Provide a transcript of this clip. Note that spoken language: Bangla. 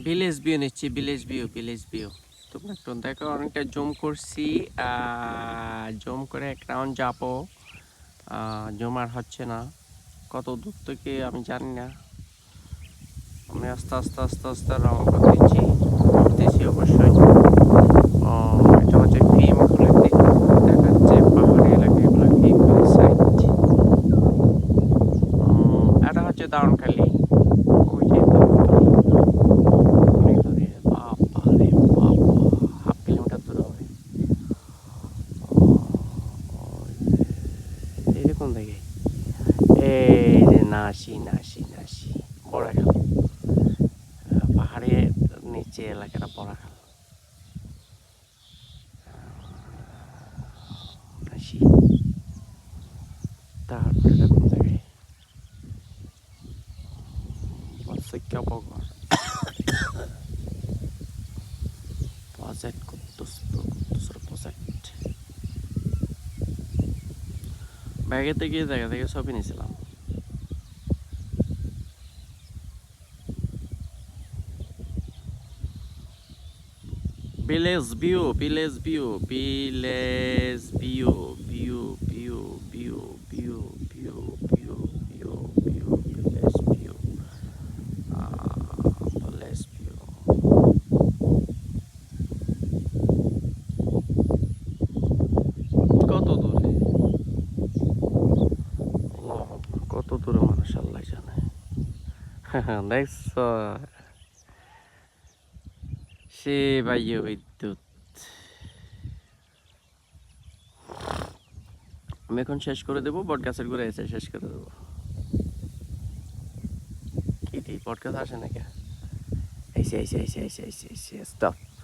ভিলেজ ভিউ নিচ্ছি, ভিলেজ ভিউ। তোমরা একটু দেখো, অনেকটা জুম করছি, জুম করে এক রাউন্ড যাবো। জুম আর হচ্ছে না, কত দূর থেকে আমি জানি না। আমি আস্তে আস্তে আস্তে আস্তে রাউন্ড করতেছি, উঠতেছি অবশ্যই। এটা হচ্ছে ফিম খুলে দেখাচ্ছে পাহাড়ি এলাকা, এগুলো ফিম সাইড। এটা হচ্ছে দারুণখালি, ওই যে অনেক দূরে, বাবা রে বাবা, 1/2 কিলোমিটার দূরে হবে। এরকম দেখে এই যে নাসি বড়াখাল, পাহাড়ের নিচে এলাকাটা বড়াখাল। নাসি, তারপরে এরকম দেখে বগর প্রজেক্ট করতেছে প্রজেক্ট। ব্যাগে থেকে জায়গা থেকে ছবি নিয়েছিলাম। Village view, village view, village view, view view view view view view view view village view, village view. কত দূরে, কত দূরে মানুষ আল্লাহ জানে। দেখছ সে বাইয়ে বিদ্যুৎ। আমি এখন শেষ করে দেবো, বট গাছের ঘুরে এসে শেষ করে দেবো। কি বট গাছ আসে নাকি? এসে স্টপ।